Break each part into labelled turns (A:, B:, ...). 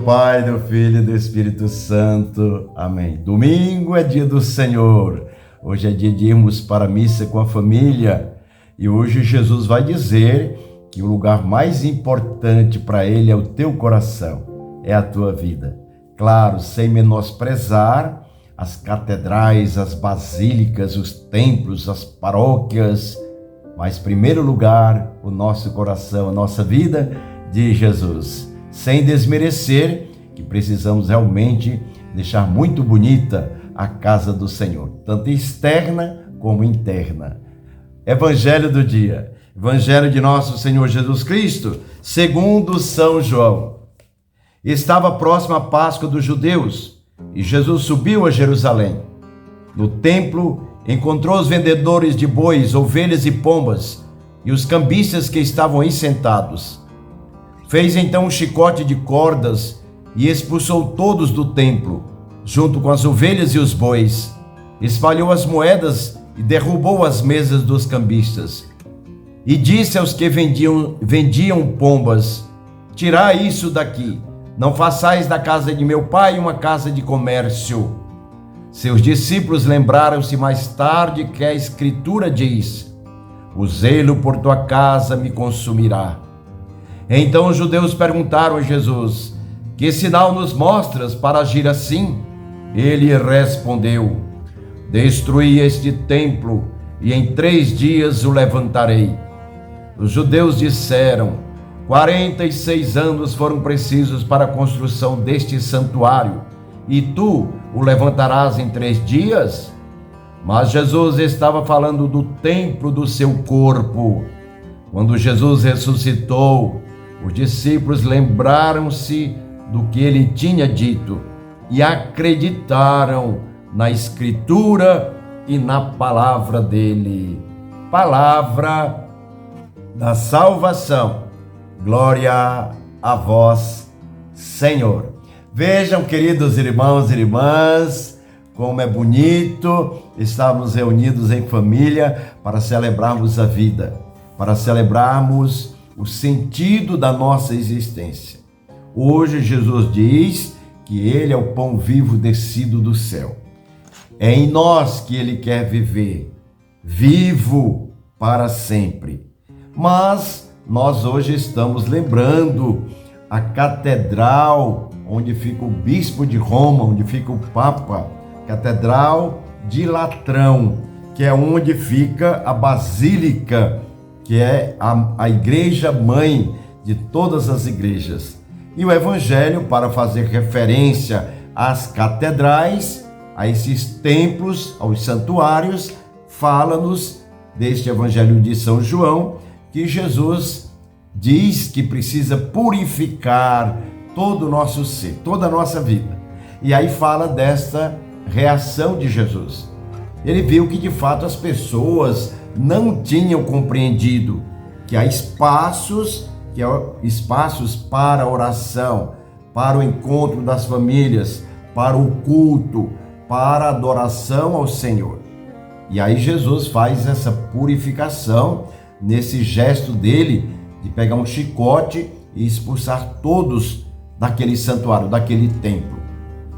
A: Pai, do Filho e do Espírito Santo. Amém. Domingo é dia do Senhor. Hoje é dia de irmos para a missa com a família. E hoje Jesus vai dizer que o lugar mais importante para Ele é o teu coração, é a tua vida. Claro, sem menosprezar as catedrais, as basílicas, os templos, as paróquias, mas em primeiro lugar, o nosso coração, a nossa vida de Jesus. Sem desmerecer que precisamos realmente deixar muito bonita a casa do Senhor, tanto externa como interna. Evangelho do dia, Evangelho de nosso Senhor Jesus Cristo, segundo São João. Estava próxima a Páscoa dos judeus e Jesus subiu a Jerusalém. No templo, encontrou os vendedores de bois, ovelhas e pombas e os cambistas que estavam aí sentados. Fez então um chicote de cordas e expulsou todos do templo, junto com as ovelhas e os bois. Espalhou as moedas e derrubou as mesas dos cambistas. E disse aos que vendiam pombas: tirai isso daqui, não façais da casa de meu pai uma casa de comércio. Seus discípulos lembraram-se mais tarde que a Escritura diz: o zelo por tua casa me consumirá. Então os judeus perguntaram a Jesus: que sinal nos mostras para agir assim? Ele respondeu: destruí este templo e em 3 dias o levantarei. Os judeus disseram: 46 anos foram precisos para a construção deste santuário, e tu o levantarás em 3 dias? Mas Jesus estava falando do templo do seu corpo. Quando Jesus ressuscitou, os discípulos lembraram-se do que ele tinha dito e acreditaram na Escritura e na palavra dele. Palavra da salvação. Glória a vós, Senhor. Vejam, queridos irmãos e irmãs, como é bonito estarmos reunidos em família para celebrarmos a vida, para celebrarmos o sentido da nossa existência. Hoje Jesus diz que Ele é o pão vivo descido do céu. É em nós que Ele quer viver, vivo para sempre. Mas nós hoje estamos lembrando a catedral onde fica o bispo de Roma, onde fica o Papa, Catedral de Latrão, que é onde fica a Basílica, que é a igreja mãe de todas as igrejas. E o Evangelho, para fazer referência às catedrais, a esses templos, aos santuários, fala-nos deste Evangelho de São João, que Jesus diz que precisa purificar todo o nosso ser, toda a nossa vida. E aí fala desta reação de Jesus. Ele viu que de fato as pessoas não tinham compreendido que há espaços para a oração, para o encontro das famílias, para o culto, para a adoração ao Senhor. E aí Jesus faz essa purificação nesse gesto dele de pegar um chicote e expulsar todos daquele santuário, daquele templo.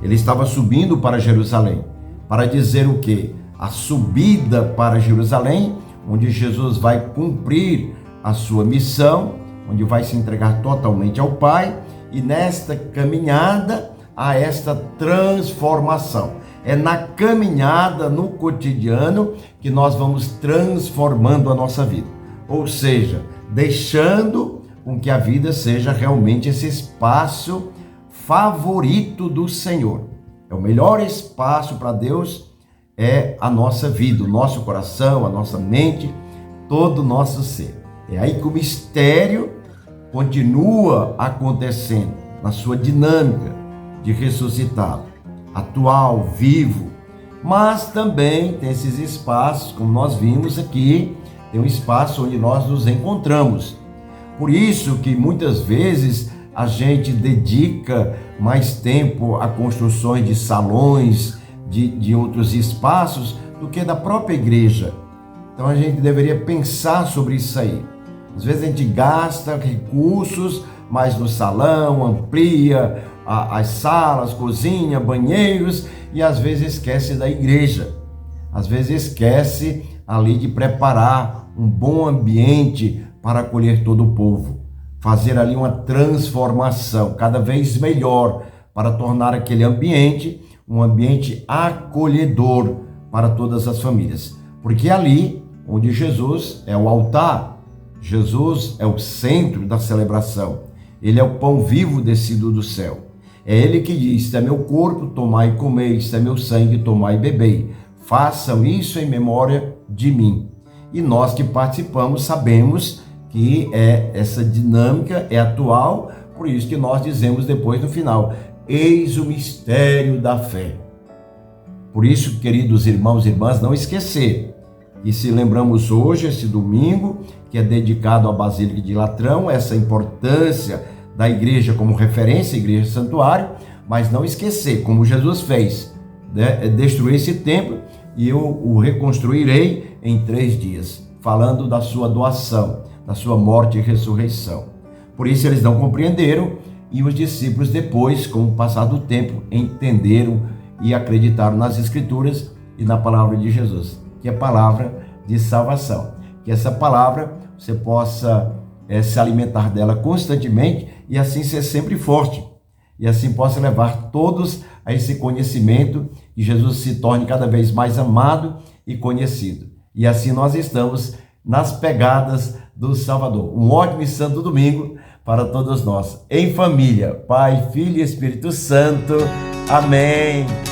A: Ele estava subindo para Jerusalém, para dizer o quê? A subida para Jerusalém, onde Jesus vai cumprir a sua missão, onde vai se entregar totalmente ao Pai, e nesta caminhada há esta transformação. É na caminhada, no cotidiano, que nós vamos transformando a nossa vida. Ou seja, deixando com que a vida seja realmente esse espaço favorito do Senhor. É o melhor espaço para Deus, é a nossa vida, o nosso coração, a nossa mente, todo o nosso ser. É aí que o mistério continua acontecendo na sua dinâmica de ressuscitado, atual, vivo, mas também tem esses espaços, como nós vimos aqui, tem um espaço onde nós nos encontramos. Por isso que muitas vezes a gente dedica mais tempo a construções de salões, de outros espaços, do que da própria igreja. Então a gente deveria pensar sobre isso aí. Às vezes a gente gasta recursos mais no salão, amplia as salas, cozinha, banheiros, e às vezes esquece da igreja. Às vezes esquece ali de preparar um bom ambiente para acolher todo o povo, fazer ali uma transformação cada vez melhor para tornar aquele ambiente um ambiente acolhedor para todas as famílias. Porque ali onde Jesus é o altar, Jesus é o centro da celebração, ele é o pão vivo descido do céu. É ele que diz: isto é meu corpo, tomai e comei, isto é meu sangue, tomai e bebei. Façam isso em memória de mim. E nós que participamos sabemos que essa dinâmica é atual, por isso que nós dizemos depois no final: eis o mistério da fé. Por isso, queridos irmãos e irmãs, não esquecer, e se lembramos hoje, esse domingo, que é dedicado à Basílica de Latrão, essa importância da igreja como referência, igreja santuário, mas não esquecer, como Jesus fez, né? Destruir esse templo e eu o reconstruirei em 3 dias, falando da sua doação, da sua morte e ressurreição. Por isso eles não compreenderam, e os discípulos depois, com o passar do tempo, entenderam e acreditaram nas Escrituras e na palavra de Jesus, que é a palavra de salvação. Que essa palavra você possa se alimentar dela constantemente e assim ser sempre forte. E assim possa levar todos a esse conhecimento, e Jesus se torne cada vez mais amado e conhecido. E assim nós estamos nas pegadas do Salvador. Um ótimo e santo domingo para todos nós, em família, Pai, Filho e Espírito Santo. Amém.